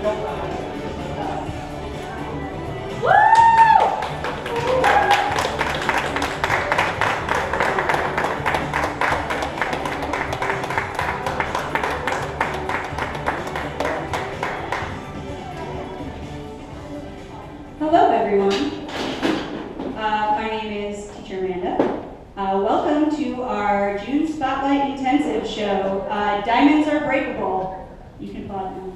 Hello, everyone. My name is Teacher Amanda. Welcome to our June Spotlight Intensive show, Diamonds Are Breakable. You can applaud now.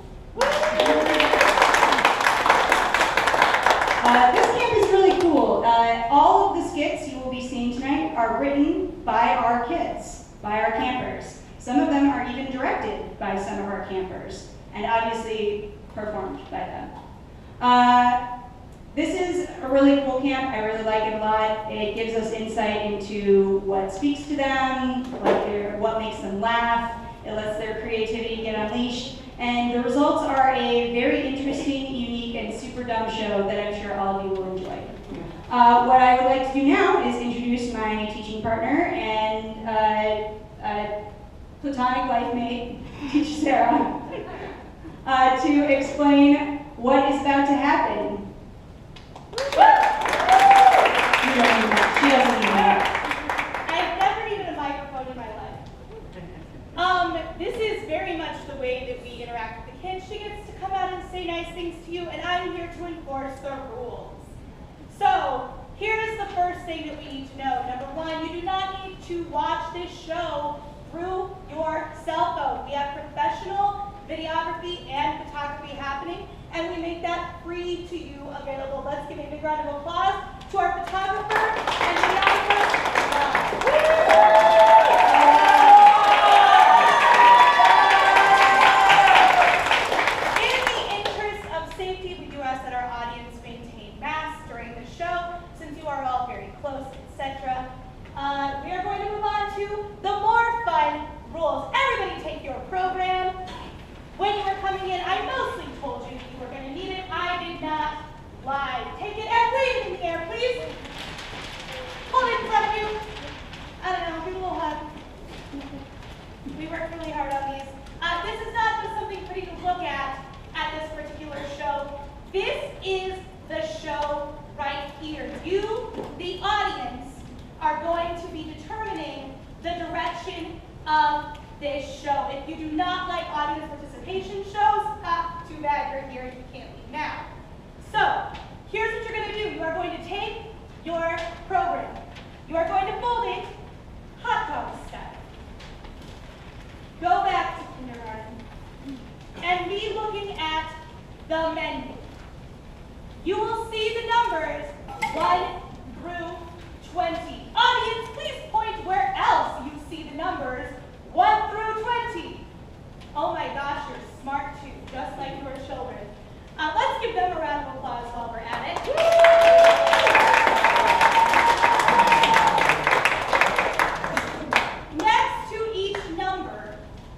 This camp is really cool. All of the skits you will be seeing tonight are written by our kids, by our campers. Some of them are even directed by some of our campers, and obviously performed by them. This is a really cool camp. I really like it a lot. It gives us insight into what speaks to them, what makes them laugh. It lets their creativity get unleashed. And the results are a very interesting, unique, and super dumb show that I'm sure all of you will enjoy. What I would like to do now is introduce my teaching partner and platonic life mate, Teacher Sarah, to explain what is about to happen. She doesn't need that. I've never needed a microphone in my life. This is very much the way that we interact with the kids. She gets to come out and say nice things to you, and I'm here to enforce the rules. So, here is the first thing that we need to know. Number one, you do not need to watch this show through your cell phone. We have professional videography and photography happening, and we make that free to you available. Let's give a big round of applause to our photographer and videographer. In the interest of safety, we do ask that our audience maintain masks during the show, since you are all very close, etc. We are going to move on to the more fun rules. Everybody take your program. When you were coming in, I mostly told you that you were going to need it. I did not lie. Take it and wave it in the air, please. Hold it in front of you. I don't know, give a little hug. We worked really hard on these. This is not just something pretty to look at this particular show. This is the show right here. You, the audience, are going to be determining the direction of this show. If you do not like audience participation shows, too bad you're here and you can't leave now. So, here's what you're going to do. You are going to take your program. You are going to fold it hot dog style. Go back to kindergarten and be looking at the menu. You will see the numbers 1 through 20. Audience, please point where else you see the numbers 1 through 20. Oh my gosh, you're smart too, just like your children. Let's give them a round of applause while we're at it. Next to each number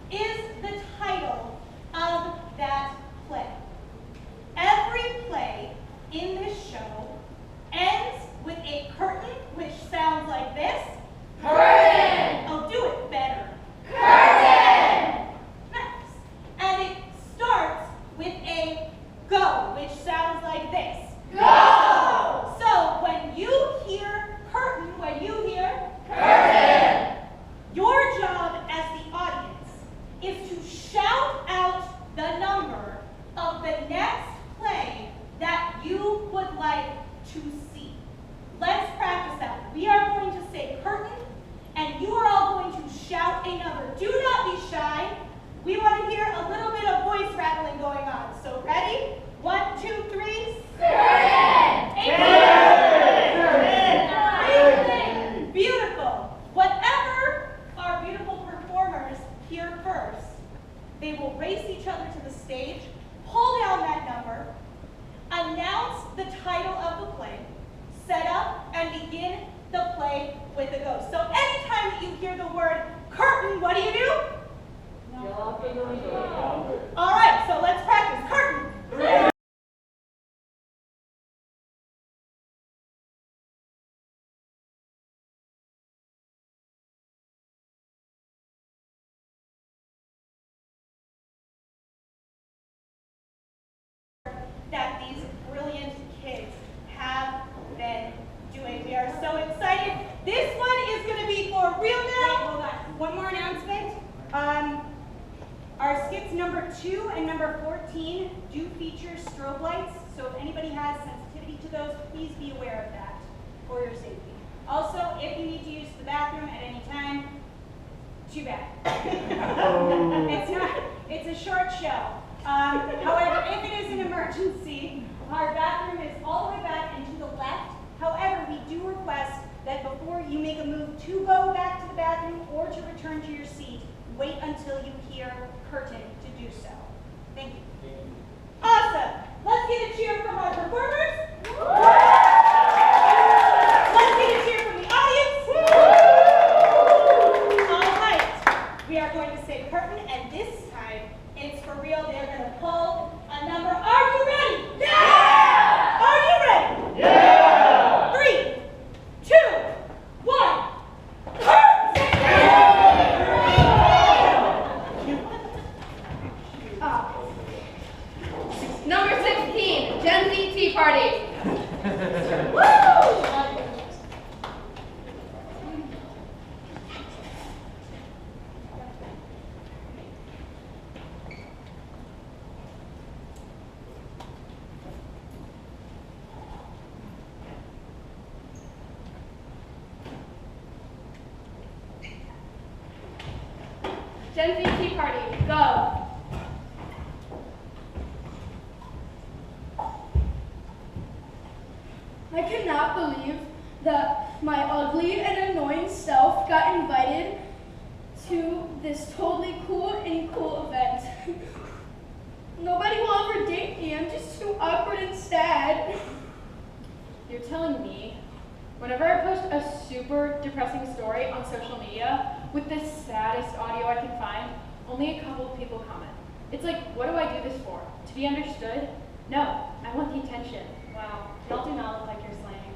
is the title of that play. Every play in this show ends with a curtain, which sounds like this. Curtain! Oh, do it better. Curtain! Nice. And it starts with a go, which sounds like this. Go! So when you hear curtain, curtain, your job as the audience is to shout out the number of the next play that you would like to see. Let's practice that. We are going to say curtain, and you are all going to shout a number. Do not be shy. We want to hear a little bit of voice rattling going on. So ready? 1, 2, 3. Curtain! Curtain! Beautiful. Whatever our beautiful performers hear first, they will race each other to the stage, pull down that number, announce the title of the play, set up, and begin the play with a go. So anytime that you hear the word curtain, what do? All right, so let's practice. Curtain. Our skits number 2 and number 14 do feature strobe lights, so if anybody has sensitivity to those, please be aware of that for your safety. Also, if you need to use the bathroom at any time, too bad. It's a short show. However, if it is an emergency, our bathroom is all the way back and to the left. However, we do request that before you make a move to go back to the bathroom or to return to your seat, wait until you hear curtain to do so. Thank you. Awesome. Let's get a cheer from our performers. Let's get a cheer from the audience. All right. We are going to say curtain, and this time it's for real. They're going to pull a number. Are you ready? Yeah! Are you ready? Yeah! 3, 2, 1. Number 16, Gen Z Tea Party. Gen Z Tea Party, go. I cannot believe that my ugly and annoying self got invited to this totally cool and cool event. Nobody will ever date me. I'm just too awkward and sad. You're telling me, whenever I post a super depressing story on social media with the saddest audio I can find, only a couple of people comment. It's like, what do I do this for? To be understood? No, I want the attention. Wow, y'all do not look like you're slaying.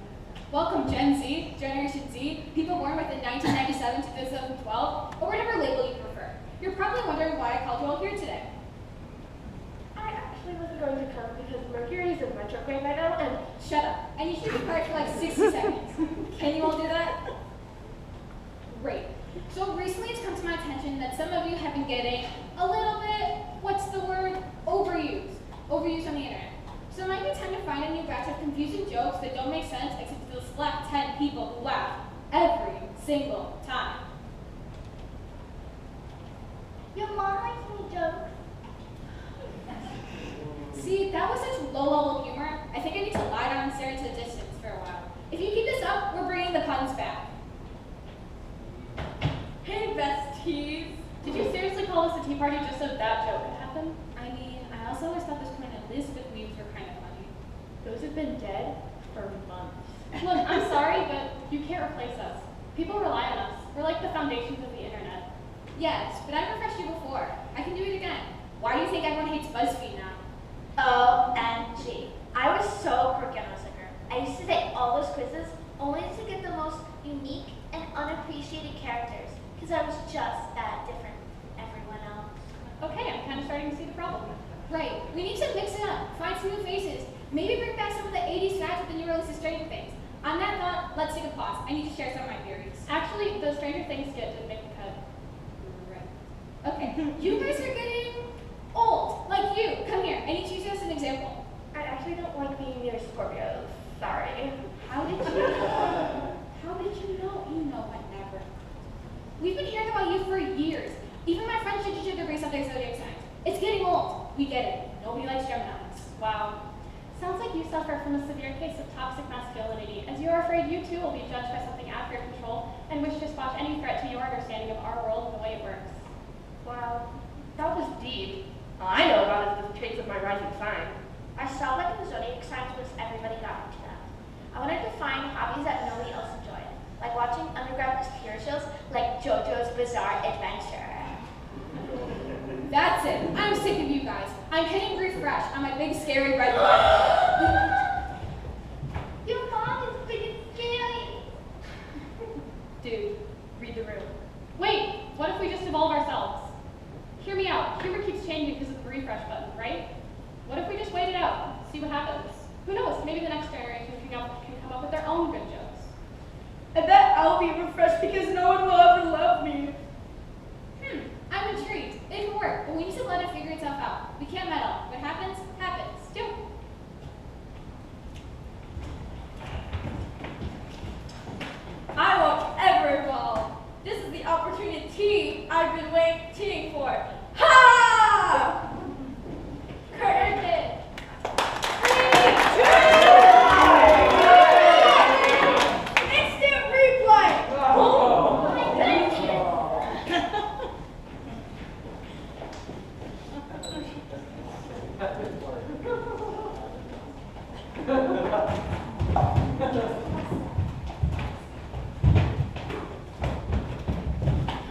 Welcome Gen Z, Generation Z, people born within 1997 to 2012, or whatever label you prefer. You're probably wondering why I called you all here today. I actually wasn't going to come because Mercury is in retrograde right now, and Shut up. I need you to be quiet for like 60 seconds. Can you all do that? Great. So recently it's come to my attention that some of you have been getting a little bit, what's the word? Overused on the internet. So it might be time to find a new batch of confusing jokes that don't make sense except to the select 10 people who laugh every single time. your mom likes me jokes. See, that was such low-level humor. I think I need to lie down and stare into the distance for a while. If you keep this up, we're bringing the puns back. Hey, besties. Did you seriously call us a tea party just so that joke could happen? I mean, I also always thought those Queen Elizabeth memes were kind of funny. Those have been dead for months. Look, I'm sorry, but you can't replace us. People rely on us. We're like the foundations of the internet. Yes, but I've refreshed you before. I can do it again. Why do you think everyone hates BuzzFeed now? OMG. I was so crooked when I was younger. I used to take all those quizzes only to get the most unique and unappreciated characters because I was just that different from everyone else. Okay, I'm kind of starting to see the problem. Right, we need to mix it up, find some new faces, maybe bring back some of the 80s fads with the new release of Stranger Things. On that thought, let's take a pause. I need to share some of my theories. Actually, those Stranger Things skit didn't make the cut. Right. Okay, you guys are getting old, like you. Come here, I need to use you as an example. I actually don't like being near Scorpios. Sorry. How did you know? How did you know? You know I never. We've been hearing about you for years. Even my friends should you agree something zodiac signs. It's getting old. We get it. Nobody likes Geminis. Wow. Sounds like you suffer from a severe case of toxic masculinity, as you are afraid you too will be judged by something out of your control and wish to squash any threat to your understanding of our world and the way it works. Wow, that was deep. All I know about it is the traits of my rising sign. I saw that in the zodiac signs was everybody got into them. I wanted to find hobbies that nobody else enjoyed, like watching underground mysterious shows like JoJo's Bizarre Adventure. That's it. I'm sick of you guys. I'm hitting refresh on my big scary red button. Your mom is big and scary. Dude, read the room. Wait, what if we just evolve ourselves? Hear me out. Humor keeps changing because of the refresh button, right? What if we just wait it out, see what happens? Who knows, maybe the next generation can come up with their own good jokes. I bet I'll be refreshed because no one will ever love me. I'm We need to let it figure itself out. We can't meddle. What happens, happens. Do. I won't ever fall. This is the opportunity I've been waiting for. Ha! Curtain. Instant replay.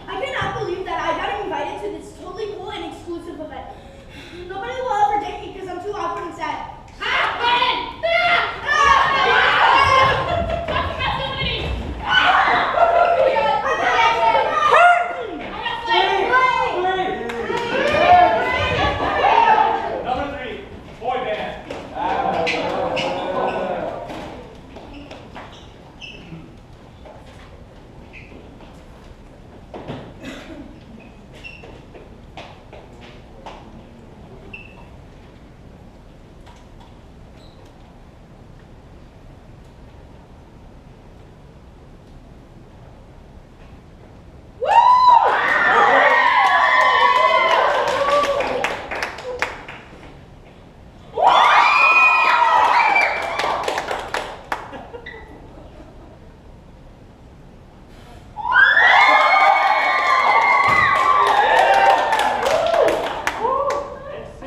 I cannot believe that I got invited to this totally cool and exclusive event. Nobody will ever date me because I'm too awkward and sad. Number 3, boy band.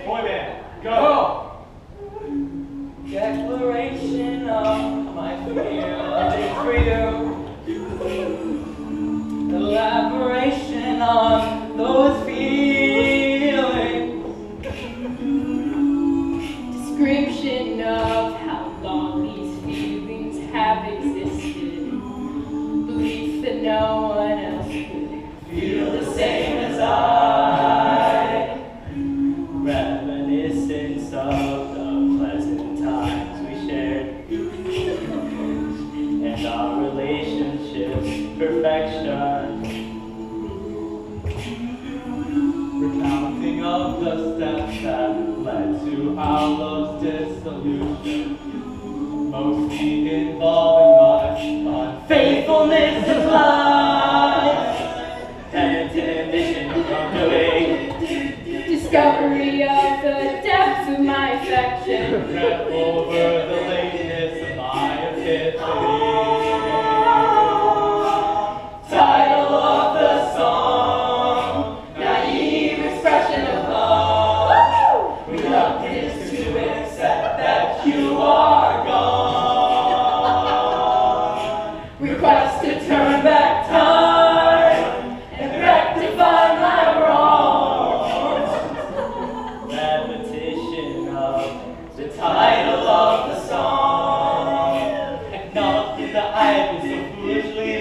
Boy band, go. Declaration of my feelings for you. Elaboration on those feelings. Description of how long these feelings have existed. Belief that no one else could feel the same as I. Reminiscence of the pleasant times we shared. And our relationship's perfection. Recounting of the steps that led to our love's dissolution. Mostly involving my unfaithfulness in life. And ambition from doing. Discovery of the depths of my affection. Regret over the lateness of my epiphany. Title of the song, naive expression of love. Reluctance to accept that you are gone. Request to turn back time and rectify my wrongs. Repetition of the title of the song. Acknowledging that I have been so foolishly,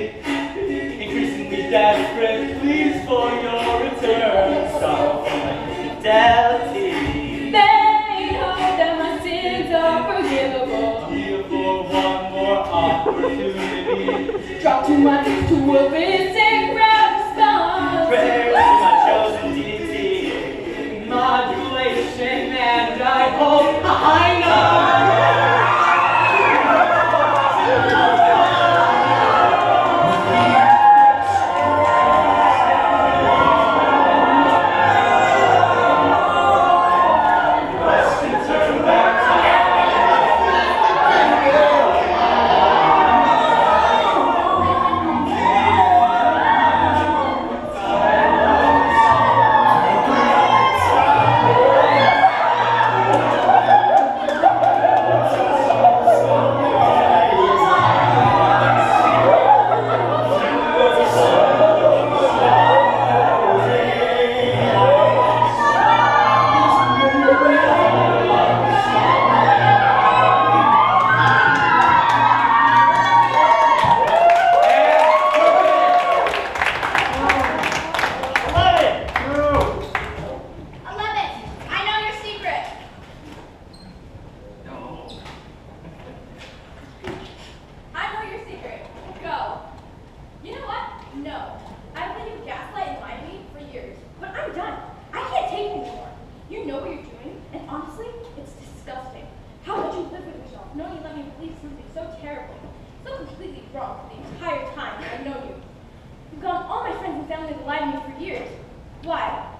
increasingly desperate, pleas for your return. Sorrow for my infidelity. They hope that my sins are forgivable. I'm here for one more opportunity. Drop too much to a basic response. Prayers to my chosen deity. Modulation, and I hope I know.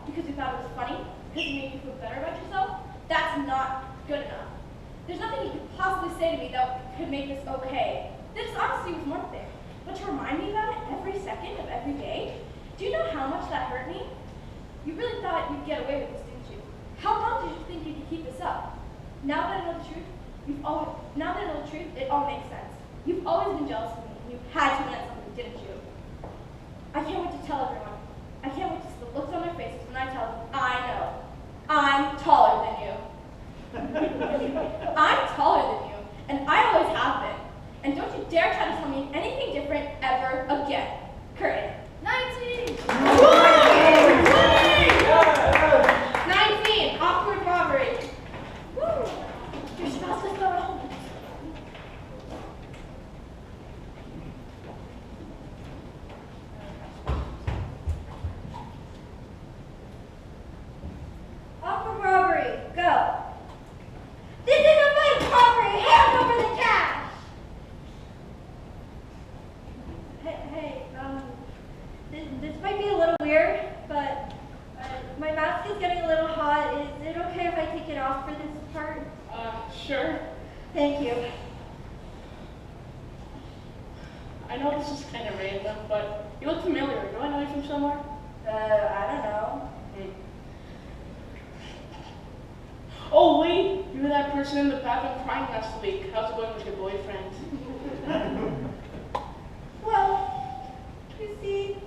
because you thought it was funny, because it made you feel better about yourself, that's not good enough. There's nothing you could possibly say to me that could make this okay. This honesty was one thing, but to remind me about it every second of every day, do you know how much that hurt me? You really thought you'd get away with this, didn't you? How long did you think you could keep this up? Now that I know the truth, it all makes sense. You've always been jealous of me, and you had to learn something, didn't you? I can't wait to tell everyone. I can't wait to see the looks on their faces when I tell them, I know. I'm taller than you. I'm taller than you, and I always have been. And don't you dare try to tell me anything different ever again. Curtain. 19! 19! Awkward robbery. Woo! Your spouse is going home. Awkward robbery. Go. This is a bank robbery. Hand over the cash. Hey, this might be a little weird, but my mask is getting a little hot. Is it okay if I take it off for this part? Sure. Thank you. I know this is kind of random, but you look familiar. Do I know you from somewhere? I don't know. Oh, wait! You were that person in the bathroom crying last week. How's it going with your boyfriend? Well, you see,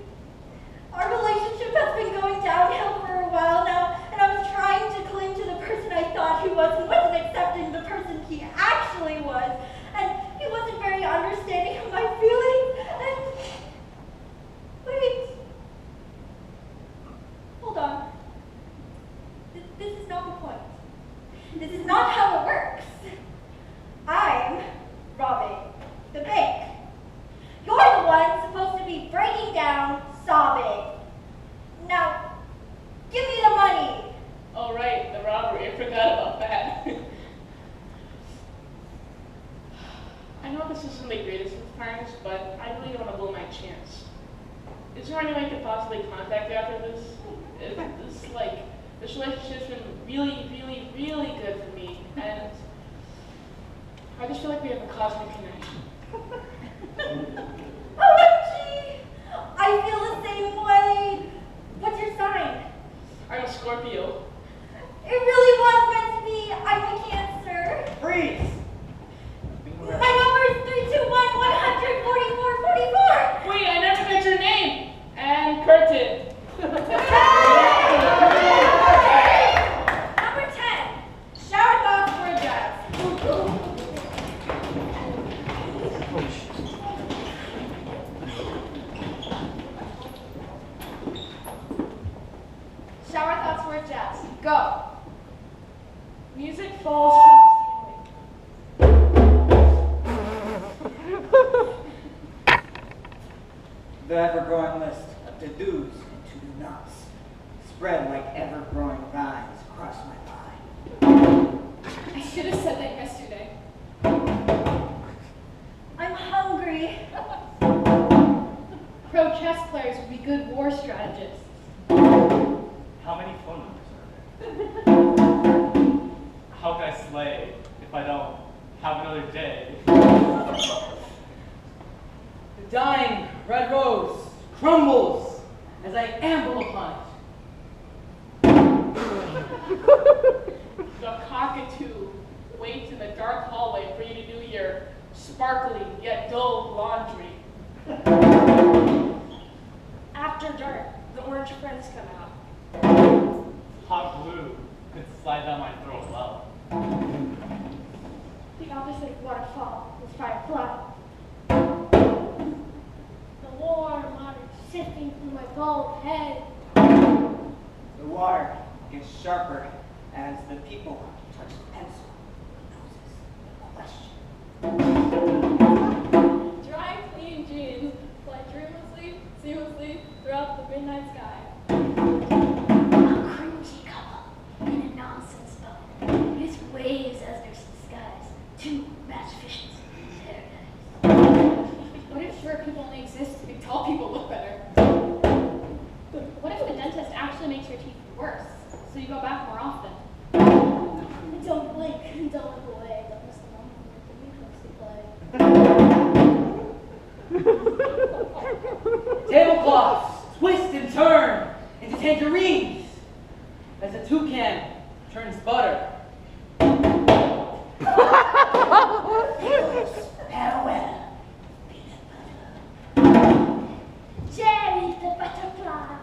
our relationship has been going downhill for a while now, and I was trying to cling to the person I thought he was and wasn't accepting the person he actually was. And he wasn't very understanding of my feelings. And wait. Hold on. This is not the point. This is not how it works. I'm robbing the bank. You're the one supposed to be breaking down, sobbing. Now, give me the money. Oh, right, the robbery. I forgot about that. I know this isn't the greatest of times, but I really don't want to blow my chance. Is there any way I could possibly contact you after this? This relationship's been really, really, really good for me, and I just feel like we have a cosmic connection. OMG! I feel the same way. What's your sign? I'm a Scorpio. It really was meant to be. I'm a Cancer. Freeze! My number is 321-100-4444. Wait, I never got your name! And curtain. Number 10. Shower thoughts for a jazz. Shower thoughts for a jazz. Go. Music falls from the The ever-growing list of to-dos and to-do-nots spread like ever-growing vines across my mind. I should have said that yesterday. I'm hungry. Pro chess players would be good war strategists. How many phone numbers are there? How can I slay if I don't have another day? The dying red rose crumbles as I amble upon it. The cockatoo waits in the dark hallway for you to do your sparkly yet dull laundry. After dark, the orange friends come out. Hot glue could slide down my throat well. The opposite of waterfall is firefly. The warm water sifting through my bald head. The water gets sharper as the people touch the pencil. Question. Dry, clean jeans fly dreamlessly, seamlessly throughout the midnight sky. A cringy couple in a nonsense boat use waves as their disguise to match fishes in paradise. What if short people only exist to make tall people look better? What if the dentist actually makes your teeth worse, so you go back more often. Don't blink and don't look away. Don't miss the moment when the play. Tablecloths twist and turn into tangerines as a toucan turns butter. Farewell. Jerry the butterfly.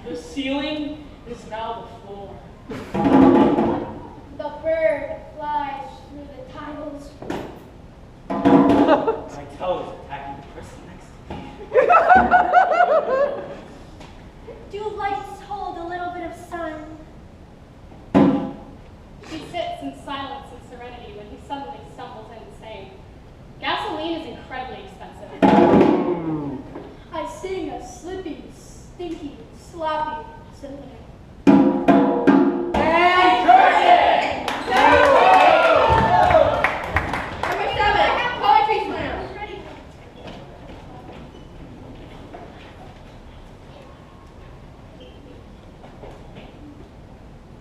The ceiling is now the floor. The bird flies through the tiles. My toe is attacking the person next to me. Do lights hold a little bit of sun? She sits in silence and serenity when he suddenly stumbles in saying, gasoline is incredibly expensive. I sing a slippy, stinky, sloppy symphony. Number 7, poetry slam.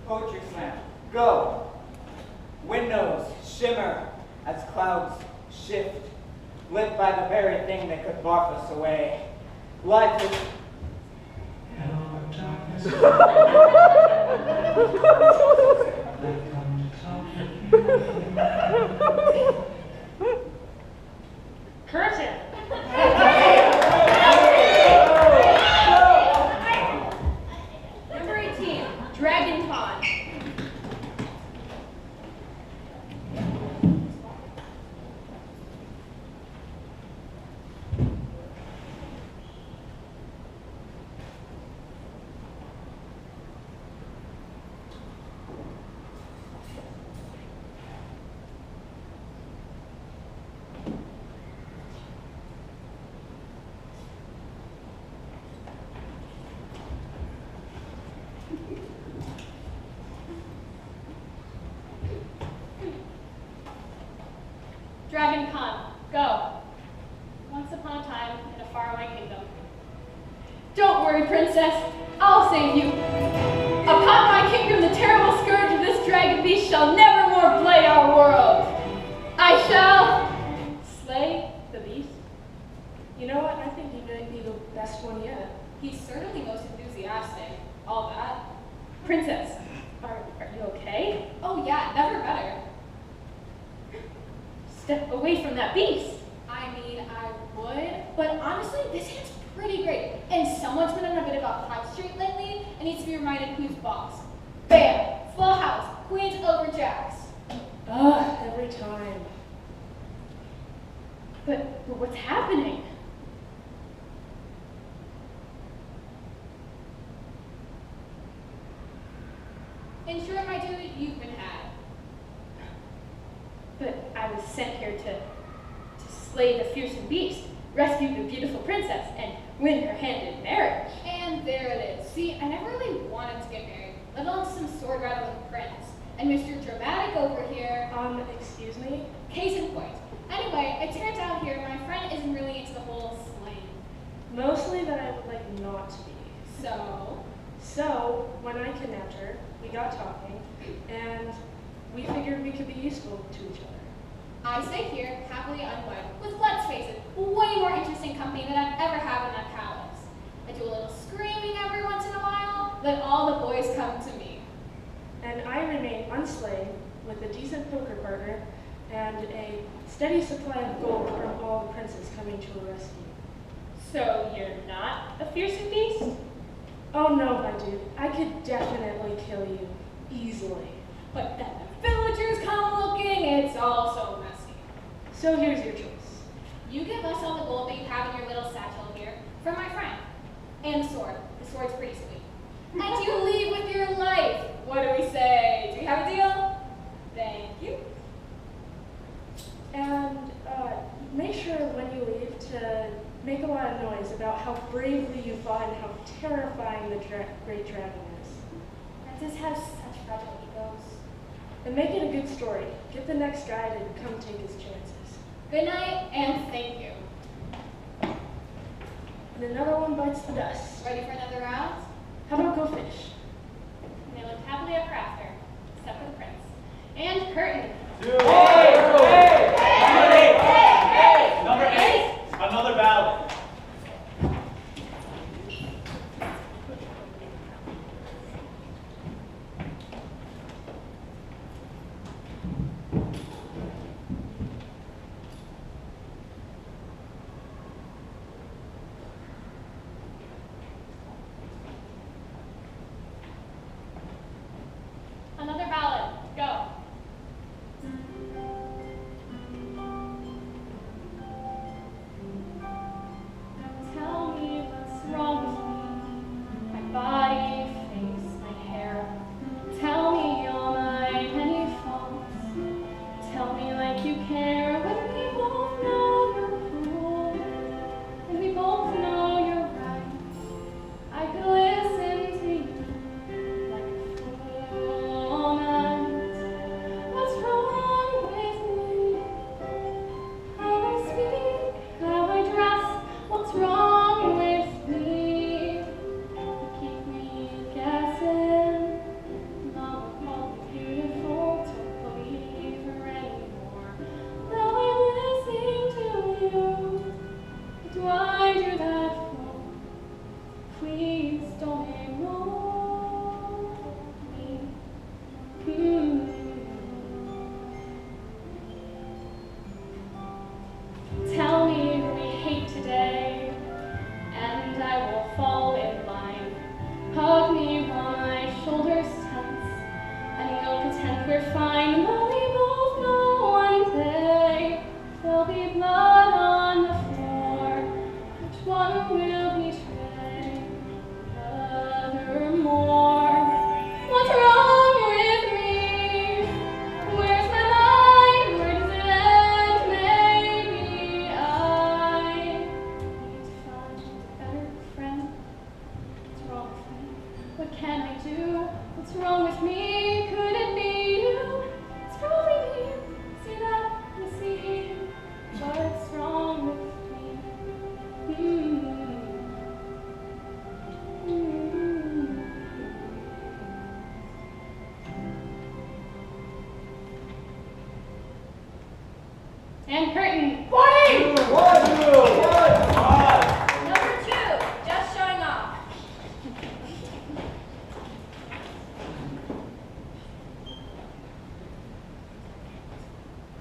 Poetry slam. Go. Windows shimmer as clouds shift, lit by the very thing that could barf us away. Life is... Curtain. Number 18, Dragon Con. Dragon Con, go. Once upon a time in a faraway kingdom. Don't worry, princess. I'll save you. Upon my kingdom, the terrible scourge of this dragon beast shall never more plague our world. I shall slay the beast. You know what? I think he might be the best one yet. He's certainly most enthusiastic. All that. Princess, are you okay? Oh yeah, never better. Step away from that beast. I mean, I would, but honestly, this hand's pretty great. And someone's been on a bit of a hot streak lately and needs to be reminded who's boss. Bam! Full house. Queens over jacks. Ugh, every time. But what's happening? In short, my dude, you've been had. But I was sent here to slay the fearsome beast, rescue the beautiful princess, and win her hand in marriage. And there it is. See, I never really wanted to get married, let alone some sword rattling prince. And Mr. Dramatic over here, Excuse me? case in point. Anyway, it turns out here my friend isn't really into the whole slaying. Mostly that I would like not to be. So, when I kidnapped her, we got talking, and we figured we could be useful to each other. I stay here, happily unwed, with, let's face it, way more interesting company than I'd ever have in that palace. I do a little screaming every once in a while, then all the boys come to me. And I remain unslaved with a decent poker partner and a steady supply of gold from all the princes coming to a rescue. So you're not a fearsome beast? Oh no, my dude, I could definitely kill you. Easily. But then the villagers come looking, it's all so messy. So here's your choice. You give us all the gold that you have in your little satchel here for my friend. And the sword. The sword's pretty sweet. And you leave with your life. What do we say? Do we have a deal? Thank you. And make sure when you leave to make a lot of noise about how bravely you fought and how terrifying the great dragon is. Princes have such fragile egos. And make it a good story. Get the next guy to come take his chances. Good night, and thank you. And another one bites the dust. Ready for another round? How about go fish? And they lived happily ever after, except for the prince. And curtain. Number 8. Another ballad. Another ballad. Go. Tell me what's wrong with me. My body, face, my hair. Tell me all my many faults. Tell me like you care when we both know you're cruel. And we both know you're right. I could listen to you like a fool all night. What's wrong with me? How I speak, how I dress. What's wrong with me? You keep me guessing. Mama called me beautiful, don't believe her anymore. Now I'm listening to you. What do I do that for? Please don't ignore me. Tell me who we hate today, and I will fall in line. Hug me while my shoulders tense, and we'll pretend we're fine. But we both know one day there'll be blood on the floor. Which one will betray the other more? What's wrong with me? Where's my mind? Where does it end? Maybe I need to find a better friend. What's wrong with me? What can I do? What's wrong with me? Could it be you? It's probably me. See that? You see what's wrong with me? And curtain. Number 2, just showing off.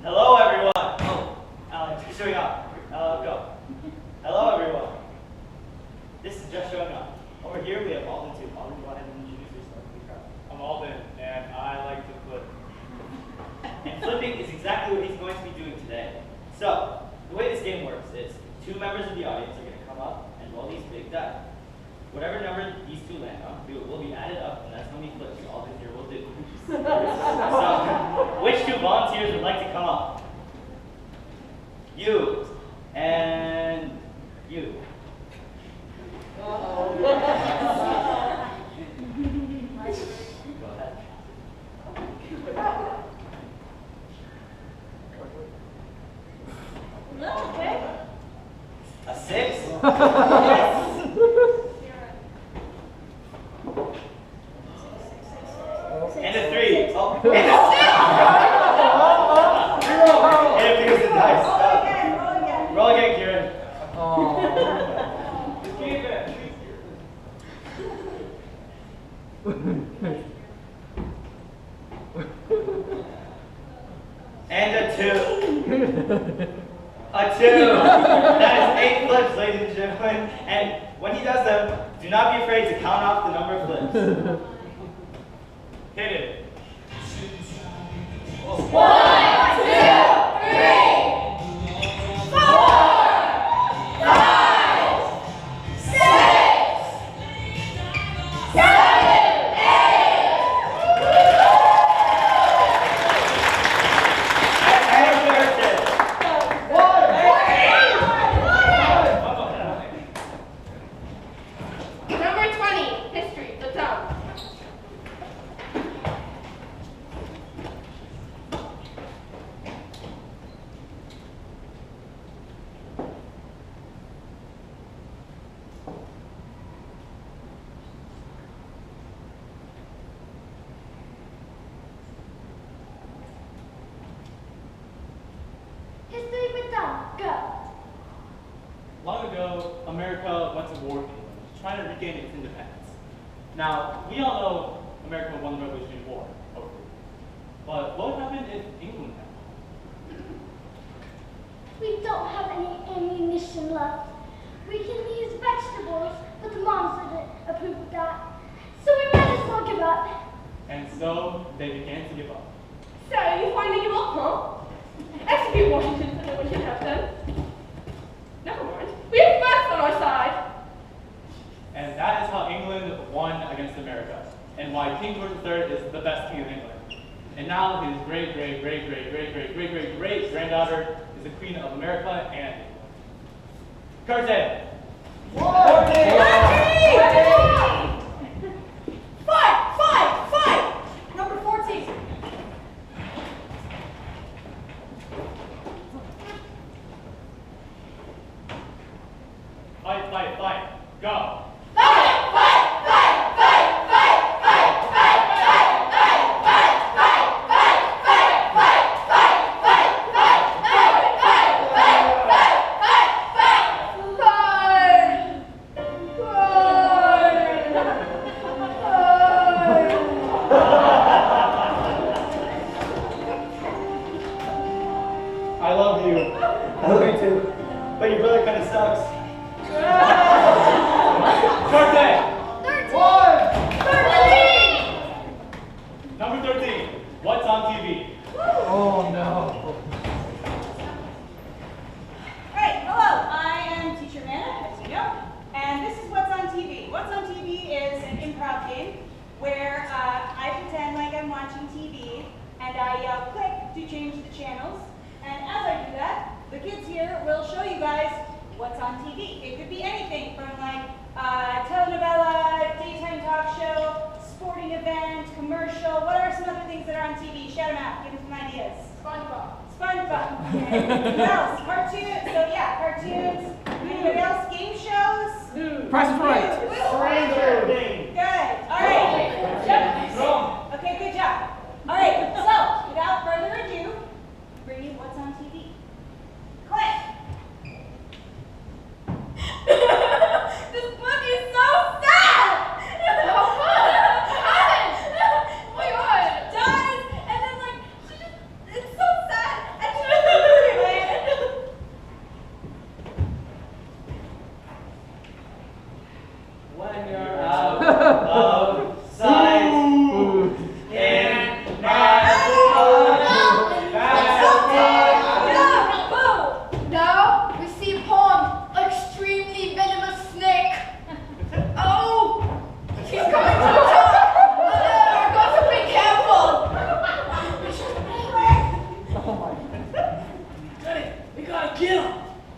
Hello, everyone. Oh, Alex, you're showing up. Go. Hello, everyone. This is just showing up. Over here, we have Alden too. Alden, go ahead and introduce yourself to the crowd. I'm Alden, and I like to flip. And flipping is exactly what he's going to be doing today. So, the way this game works is 2 members of the audience are going to come up and roll these big die. Whatever number these 2 land on will be added up, and that's how many flips Alden here will do. So, which 2 volunteers would like to come up? You and you. Go ahead. A 6? And a 3. Oh, and a 6! And a 3 is the dice. Roll again, Kieran. Just keep it. And a 2. A 2. That is 8 flips, ladies and gentlemen. And when he does them, do not be afraid to count off the number of flips. Hit it. 1, 2, 3, 4, 5, 6, 7, 8. Number 20, history, the tongue. Now, we all know America won the Revolutionary War, hopefully. But what would happen if England had won? We don't have any ammunition left. We can use vegetables, but the moms didn't approve of that. So we might as well give up. And so they began to give up. So you finally give up, huh? Execute Washington so no one can have them. Never mind. We have facts on our side. And that is how England won against America, and why King George III is the best king of England. And now his great granddaughter is the Queen of America and England. Curtain! Fight! Number 14. Fight, go! I love you. I love you too. But your brother kind of sucks. Curtain! 13! Number 13, what's on TV? Oh no. Alright, hello, I am Teacher Amanda, as you know, and this is What's on TV. What's on TV is an improv game where I pretend like I'm watching TV and I yell click to change the channels. And as I do that, the kids here will show you guys what's on TV. It could be anything from like telenovela, daytime talk show, sporting event, commercial. What are some other things that are on TV? Shout them out. Give them some ideas. SpongeBob. Okay. What else? Cartoons. So yeah, cartoons. Anybody else? Game shows. Price is Right. Stranger Things. Good. All right. Okay, good job. All right. So without further ado, bring you what's on TV. Click. This book is so sad! Oh my god! Dies, and then like, she just, it's so sad, and she just When you're out of sight and Now we see a poem, extremely venomous snake. Oh, he's coming to attack. We're going to be careful. Johnny, we gotta kill him.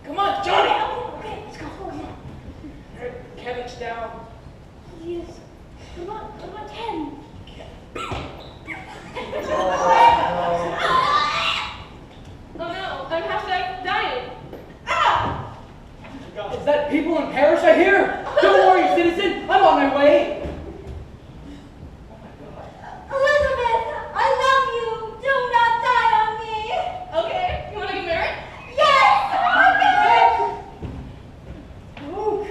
Come on, Johnny. Okay, let's go. Kevin's down. Yes. Come on, Ken. Oh no, I'm hashtag dying. Is that people in Paris I hear? Don't worry, citizen. I'm on my way. Elizabeth, I love you. Do not die on me. Okay, you wanna get married? Yes! Luke,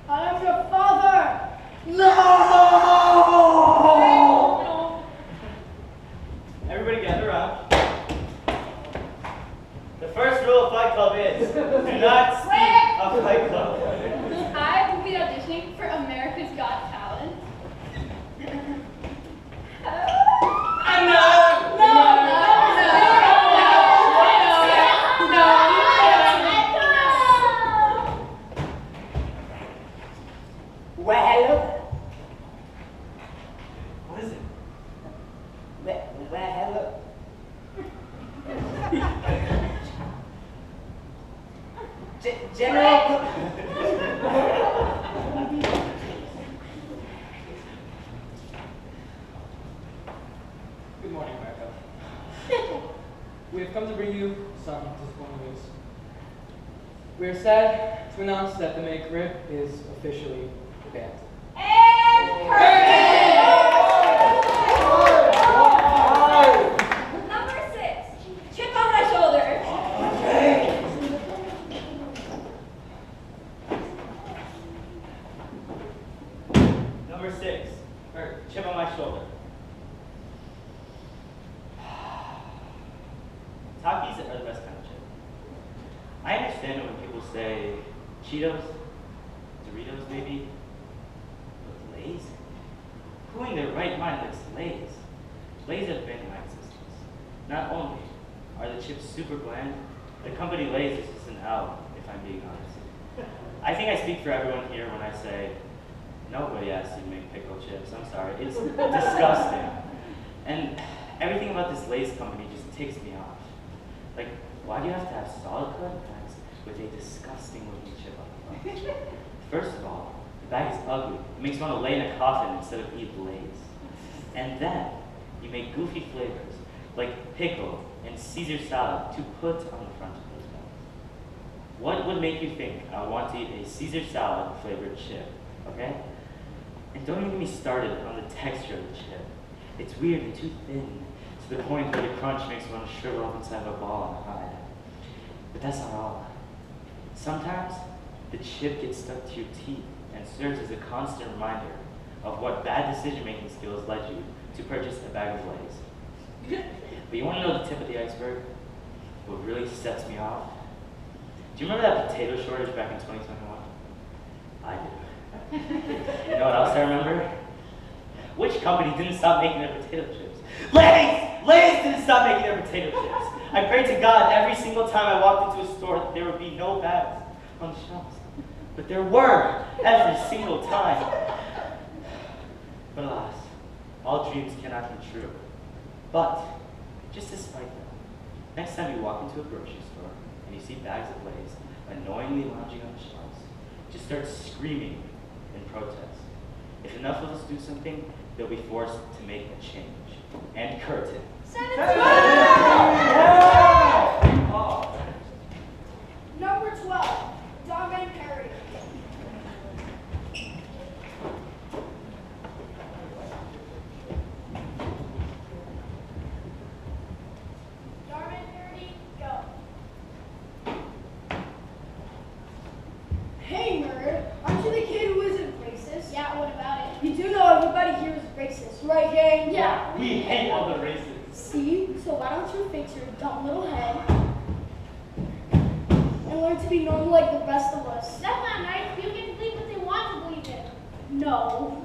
I am your father. Everybody gather up. The first rule of Fight Club is do not speak of Fight Club. I will be auditioning for America's Got Talent. Well, What is it? well, General. Good morning, America. We have come to bring you some disappointing news. We are sad to announce that the McRib is officially banned. Number 6, chip on my shoulder. Number 6, shoulder. Takis are the best kind of chip. I understand it when people say Cheetos, Doritos maybe, but Lay's? Who in their right mind likes Lay's? Lay's have been in my existence. Not only are the chips super bland, the company Lay's is just an L, if I'm being honest. I think I speak for everyone here when I say, nobody asked you to make pickle chips, I'm sorry. It's disgusting. And everything about this Lay's company just ticks me off. Like, why do you have to have solid colored bags with a disgusting looking chip on the front? First of all, the bag is ugly. It makes me want to lay in a coffin instead of eat Lay's. And then, you make goofy flavors, like pickle and Caesar salad, to put on the front of those bags. What would make you think I want to eat a Caesar salad flavored chip, okay? And don't even get me started on the texture of the chip. It's weird and too thin, to the point where the crunch makes me want to shrivel up inside of a ball and hide. But that's not all. Sometimes, the chip gets stuck to your teeth and serves as a constant reminder of what bad decision-making skills led you to purchase a bag of Lay's. But you want to know the tip of the iceberg? What really sets me off? Do you remember that potato shortage back in 2021? I do. You know what else I remember? Which company didn't stop making their potato chips? Lay's! Lay's didn't stop making their potato chips. I prayed to God every single time I walked into a store that there would be no bags on the shelves. But there were, every single time. But alas, all dreams cannot be true. But, just despite that, next time you walk into a grocery store and you see bags of Lay's annoyingly lounging on the shelves, just start screaming in protest. If enough of us do something, they'll be forced to make a change. And curtain. Number 12, Donovan Perry. Darwin, Parody, go. Hey, nerd. Aren't you the kid who isn't racist? Yeah, what about it? You do know everybody here is racist, right, gang? Yeah. We hate all the races. See? So why don't you fix your dumb little head and learn to be normal like the rest of us? That's not nice. People can believe what they want to believe in. No.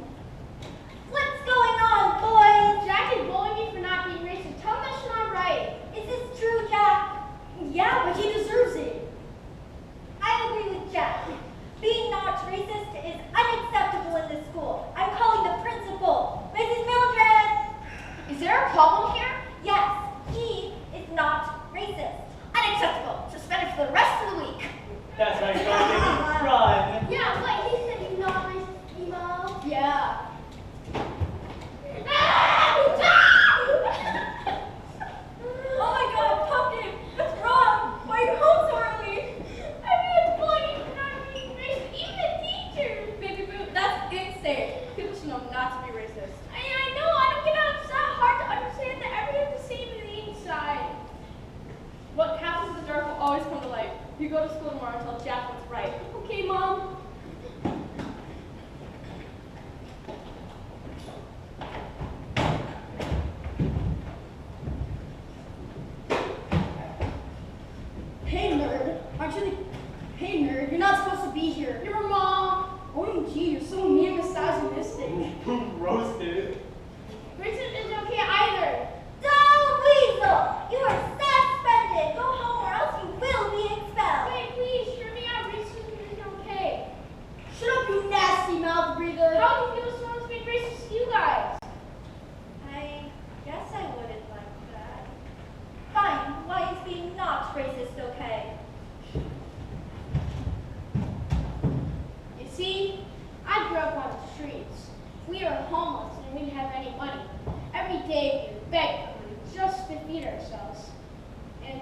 What's going on, boys? Jack is bullying me for not being racist. Tell him that's not right. Is this true, Jack? Yeah, but he deserves it. I agree with Jack. Being not racist is unacceptable in this school. I'm calling the principal. Mrs. Mildred! Is there a problem here? Yes, he is not racist. Unacceptable. Suspended for the rest of the week. That's right, go baby, run. Yeah, what? He said he's not racist, Emo. Yeah. Oh my god, Pumpkin! What's wrong? Why are you home so early? Everyone's bullying me for not being racist, even the teachers. Baby boo, that's insane. People should know not to be racist. I know, I don't get how it's that hard to understand that everyone's the same on the inside. What happens in the dark will always come to light. You go to school tomorrow and tell Jack what's right. Okay, Mom? Hey, nerd. Aren't you the... Hey, nerd, you're not supposed to be here. Your mom. OMG, you're so mean and misogynistic. Roasted. Racist isn't okay either. Donald Weasel! You are suspended! Go home or else you will be expelled! Wait, please, hear me out. Racism isn't okay. Shut up, you nasty mouth breather. How do you feel if someone's being racist to you guys? I guess I wouldn't like that. Fine, why is being not racist okay? You see, I grew up on the streets. We were homeless and we didn't have any money. Every day we would beg for money just to feed ourselves. And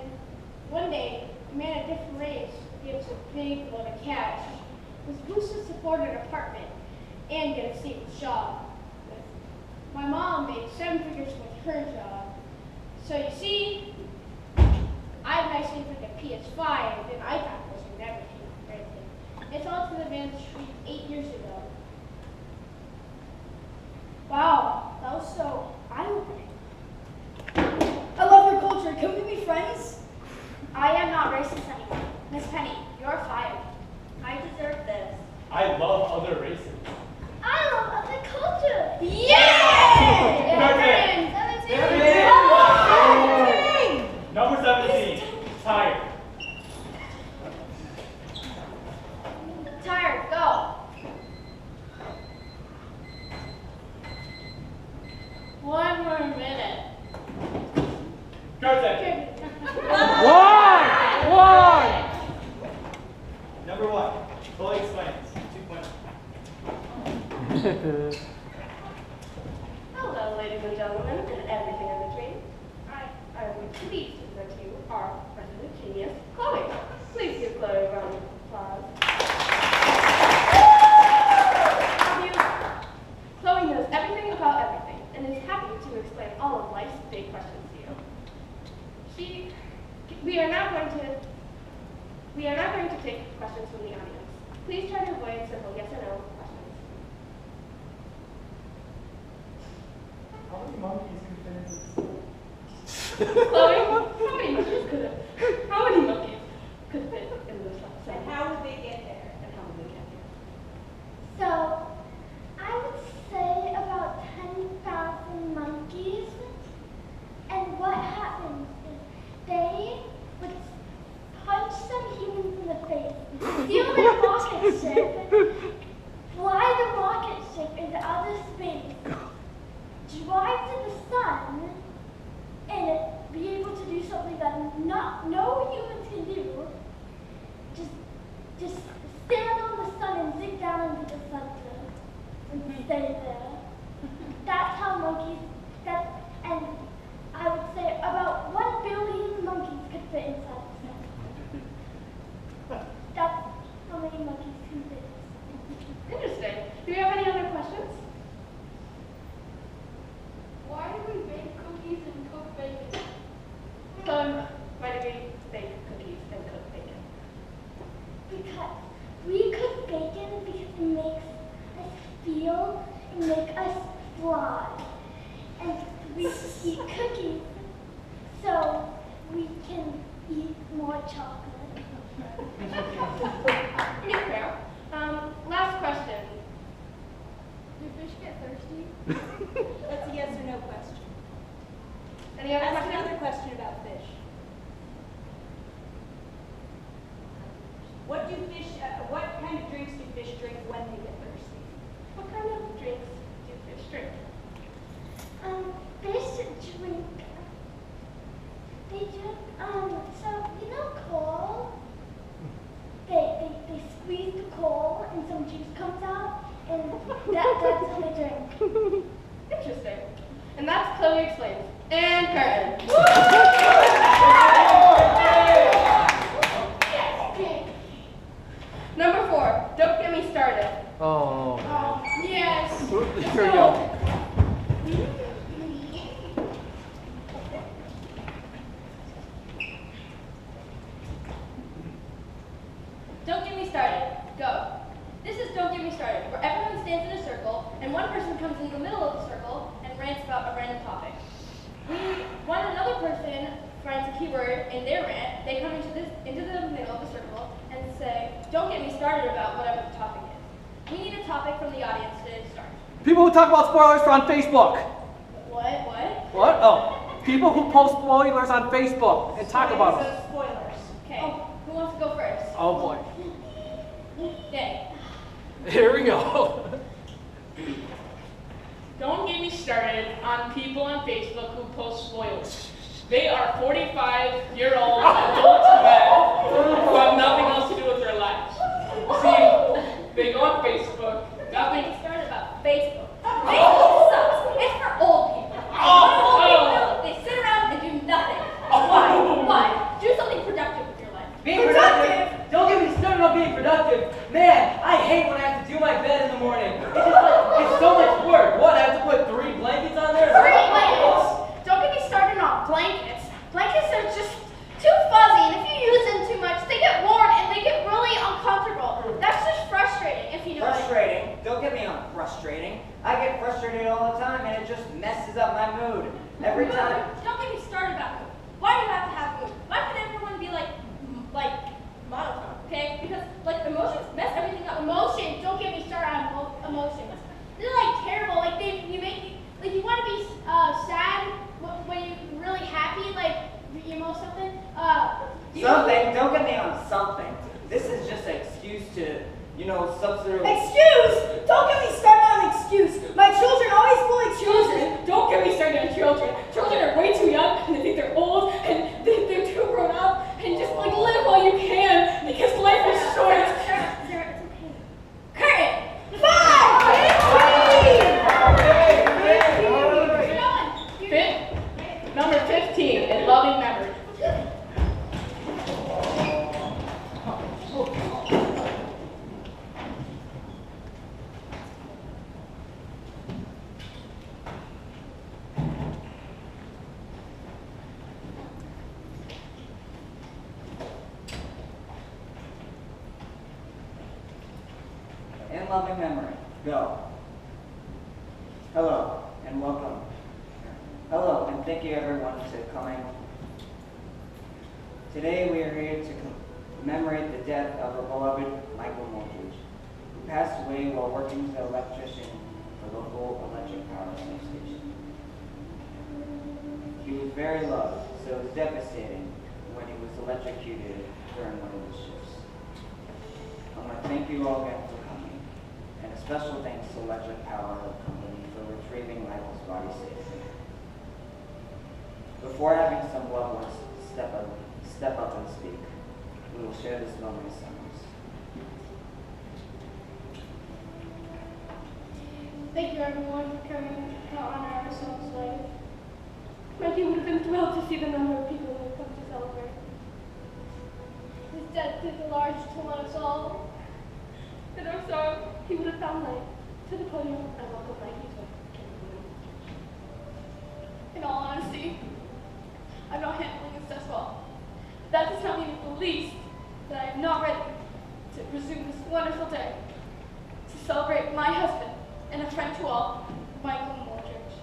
one day, a man of different race gave us a big load of cash. It was boost us to afford an apartment and get a stable job. My mom made 7 figures with her job. So you see, I have nice things like a PS5 and iPad was never for anything. It's all to the man's street 8 years ago. Wow, that was so One more minute. Curtain. One! Number 1. Fully explains. 2.0. Hello, ladies and gentlemen, and everything in between. I am pleased to present to you our resident genius, Chloe. Please give Chloe a round of applause. Chloe knows everything about everything and is happy to explain all of life's big questions to you. We are now going to take questions from the audience. Please try to avoid simple yes or no questions. How many monkeys can fit into this? Chloe, how many monkeys could fit in this cell? And how would they get there? And how would they get there? So, I would say about 10,000 monkeys. And what happens is they would punch some humans in the face, steal their rocket ship, fly the rocket ship into outer space, drive to the sun, and be able to do something that no humans can do. Just stand on the sun and dig down into the center and stay there. That's how monkeys, and I would say about 1 billion monkeys could fit inside the center. That's how many monkeys can fit. Interesting. Do we have any other questions? Why do we bake cookies and cook bacon? Why do we bake cookies and cook bacon? Because we cook bacon because it makes us feel and make us fly. And we eat cookies so we can eat more chocolate. Pretty fair. Last question. Do fish get thirsty? That's a yes or no question. Any other Ask questions? another question about fish. What kind of drinks do fish drink when they get thirsty? What kind of drinks do fish drink? Fish drink. They drink. So you know coal. They squeeze the coal and some juice comes out, and that's how they drink. Interesting. And that's Chloe Explains. And curtain. Number 4, don't get me started. Oh. Yes. Here we go. Don't get me started. Go. This is Don't Get Me Started, where everyone stands in a circle, and one person comes in the middle of the circle and rants about a random topic. When another person finds a keyword in their rant, they come into the middle of the circle and say, don't get me started about whatever the topic is. We need a topic from the audience to start. People who talk about spoilers on Facebook. What? What? Oh. People who post spoilers on Facebook and talk about them. So spoilers. Okay, who wants to go first? Oh boy. Danny. Here we go. Don't get me started on people on Facebook who post spoilers. They are 45-year-old adult men who have nothing else to do with their lives. See, they go on Facebook, Don't get nothing. me started about Facebook. Facebook sucks. It's for old people. What do old people do? They sit around and do nothing. Why? Do something productive with your life. Being productive? Don't get me started on being productive. Man, I hate when I have to do my bed in the morning. It's so much work. What, I have to put 3 blankets on there? 3 blankets. Don't get me started on blankets. Blankets are just too fuzzy, and if you use them too much, they get worn and they get really uncomfortable. That's just frustrating, if you know what I mean. Frustrating? Don't get me on frustrating. I get frustrated all the time and it just messes up my mood. Every time. Don't get me started about mood. Why do you have to have mood? Why can't everyone be like monotone, okay? Because emotions mess everything up. Emotions. Don't get me started on emotions. They're terrible. You want to be sad when you're really happy, you know something. Something? Don't get me on something. This is just an excuse to, substitute. Excuse! Don't get me started on excuse. My children always pull excuses. Don't get me loving memory. Go. Hello and welcome. Hello and thank you everyone for coming. Today we are here to commemorate the death of our beloved Michael Moultridge, who passed away while working as an electrician for local electric power station. He was very loved, so it was devastating when he was electrocuted during one of his shifts. I want to thank you all again for coming, and a special thanks to Electric Power Company for retrieving Michael's body safely. Before having some loved ones step up and speak, we will share this moment of silence. Thank you everyone for coming to honor our son's life. Mikey would have been thrilled to see the number of people who would come to celebrate. His death did a large toll on us all. And I'm sorry he would have found light to the podium and welcomed Mikey to In all honesty, I'm not handling this death well. That does not mean in the least that I am not ready to resume this wonderful day to celebrate my husband and a friend to all, Michael Moultridge.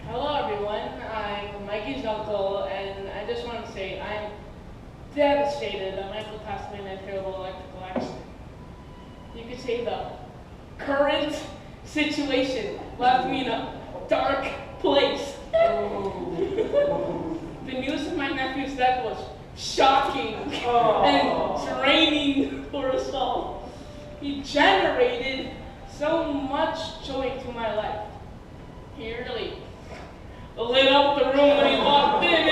Hello everyone, I'm Mikey's uncle, and I just want to say I'm devastated that Michael passed away in that terrible electrical accident. You could say the current situation left me in a dark place. The news of my nephew's death was shocking and draining for us all. He generated so much joy to my life. He really lit up the room when he walked in, and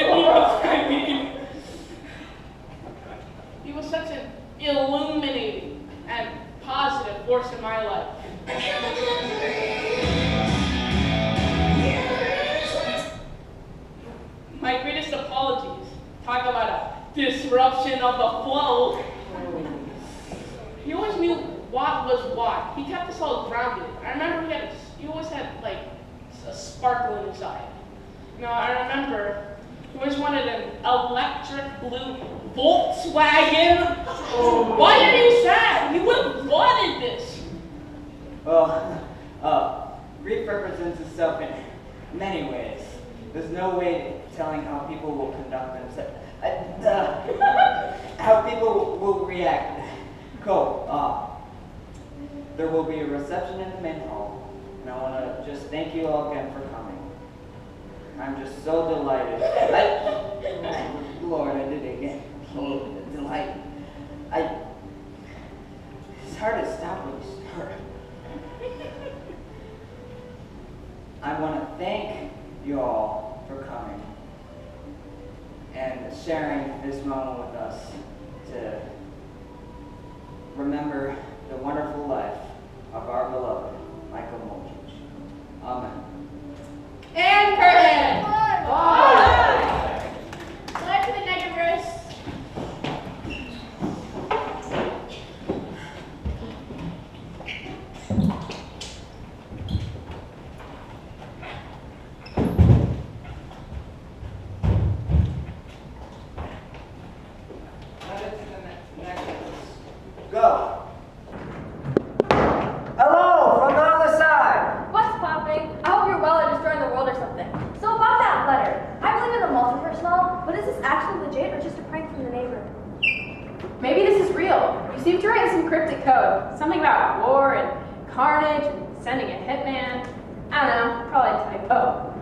he was such an illuminating and positive force in my life. My greatest apologies. Talk about a disruption of the flow. He always knew what was what. He kept us all grounded. I remember he always had like a sparkle inside. No, I remember he always wanted an electric blue Volkswagen. Why are you sad? He would have wanted this. Well, grief represents itself in many ways. There's no way telling how people will conduct themselves, how people will react. Cool. There will be a reception in the main hall, and I want to just thank you all again for coming. I'm just so delighted. Lord, I did it again. Delight. It's hard to stop when you start. I want to thank you all for coming and sharing this moment with us to remember the wonderful life of our beloved Michael Moultridge. Amen. And curtain! Bye to the negativers. Go. Hello, from the other side. What's popping? I hope you're well and destroying the world or something. So about that letter, I believe in the multiverse and all, but is this actually legit or just a prank from the neighbor? Maybe this is real. You seem to write some cryptic code. Something about war and carnage and sending a hitman. I don't know, probably a typo.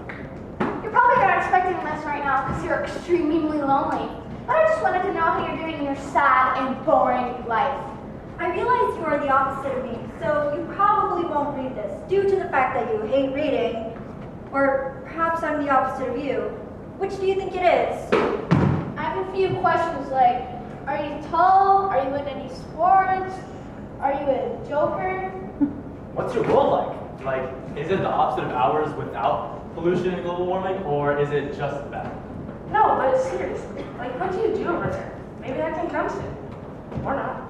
You're probably not expecting this right now because you're extremely lonely. But I just wanted to know how you're doing in your sad and boring life. I realize you are the opposite of me, so you probably won't read this due to the fact that you hate reading, or perhaps I'm the opposite of you. Which do you think it is? I have a few questions like, are you tall? Are you in any sports? Are you a joker? What's your world like? Like, is it the opposite of ours without pollution and global warming, or is it just that? No, but seriously, like what do you do in return? Maybe that can come soon. Or not.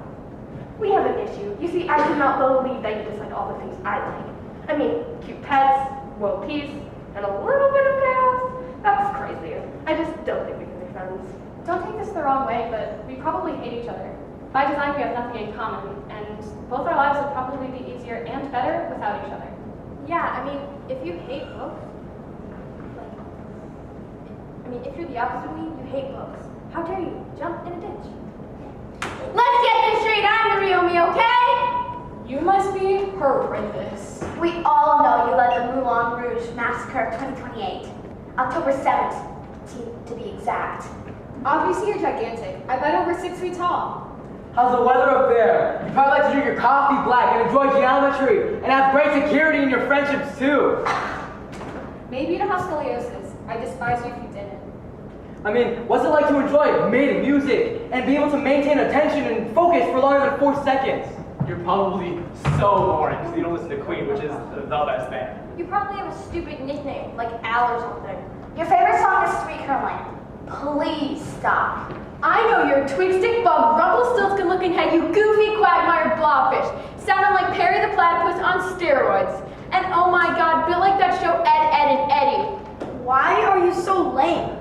We have an issue. You see, I do not believe that you dislike all the things I like. I mean, cute pets, world peace, and a little bit of chaos. That's crazy. I just don't think we can be friends. Don't take this the wrong way, but we probably hate each other. By design, we have nothing in common, and both our lives would probably be easier and better without each other. Yeah, I mean, if you hate books, if you're the opposite of me, you hate books. How dare you jump in a ditch? Let's get this straight. I'm the real me, okay? You must be horrendous. We all know you led the Moulin Rouge Massacre of 2028. October 7th, to be exact. Obviously you're gigantic. I bet over 6 feet tall. How's the weather up there? You probably like to drink your coffee black and enjoy geometry and have great security in your friendships too. Maybe you don't have scoliosis. I despise you if you didn't. I mean, what's it like to enjoy made music and be able to maintain attention and focus for longer than 4 seconds? You're probably so boring because you don't listen to Queen, which is the best band. You probably have a stupid nickname, like Al or something. Your favorite song is Sweet Caroline. Please stop. I know you're twig stick bug, Rumpelstiltskin looking head, you goofy quagmire blobfish, sounding like Perry the Platypus on steroids. And oh my god, built like that show Ed, and Eddie. Why are you so lame?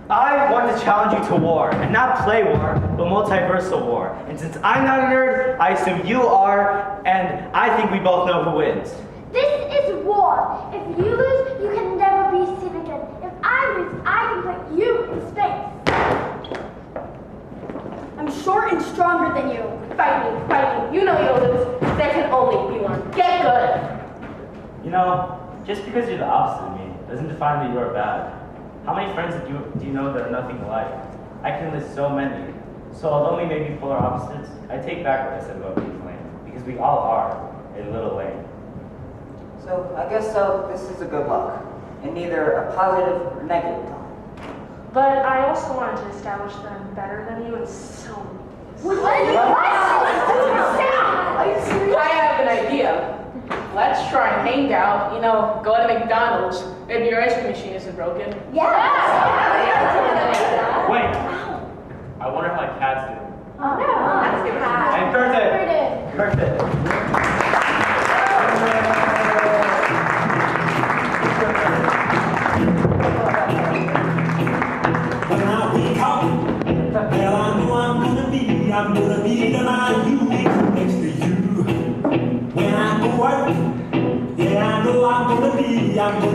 I want to challenge you to war, and not play war, but multiversal war. And since I'm not a nerd, I assume you are, and I think we both know who wins. This is war. If you lose, you can never be seen again. If I lose, I can put you in space. I'm short and stronger than you. Fight me. You know you'll lose. There can only be one. Get good. You know, just because you're the opposite of me doesn't define that you're bad. How many friends do you know that are nothing alike? I can list so many. So although we may be polar opposites, I take back what I said about being lame, because we all are a little lame. So I guess this is a good luck, in neither a positive or negative tone. But I also wanted to establish that I'm better than you in so many ways. I have an idea. Let's try and hang out, go to McDonald's. Maybe your ice cream machine isn't broken. Yeah. Wait, I wonder how my cats do. Oh, that's good. And Curtis. When I wake up, well, I know I'm gonna be the man you next to you. When I go work, yeah, I know I'm gonna be the man you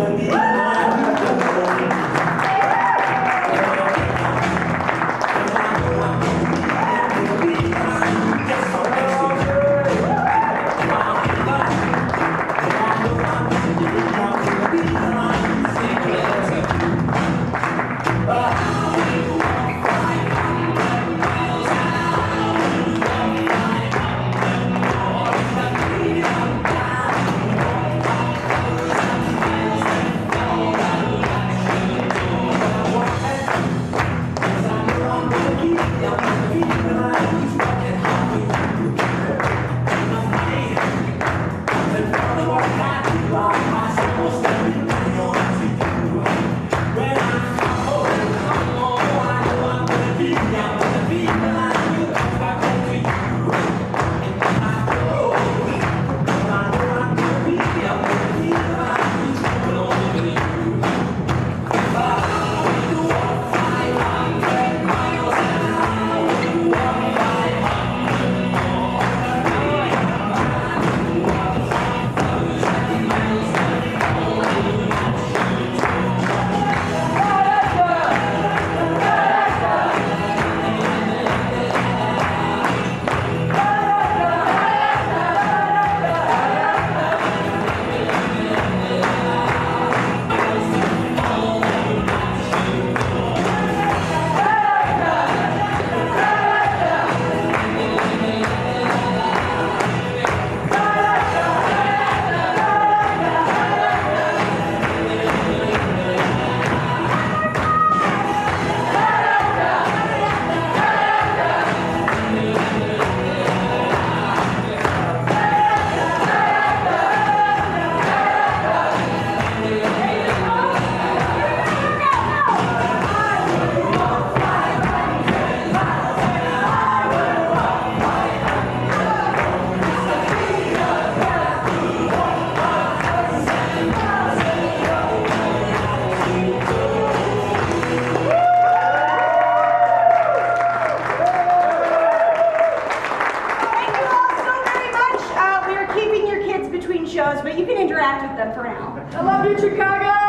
can interact with them for now. I love you, Chicago!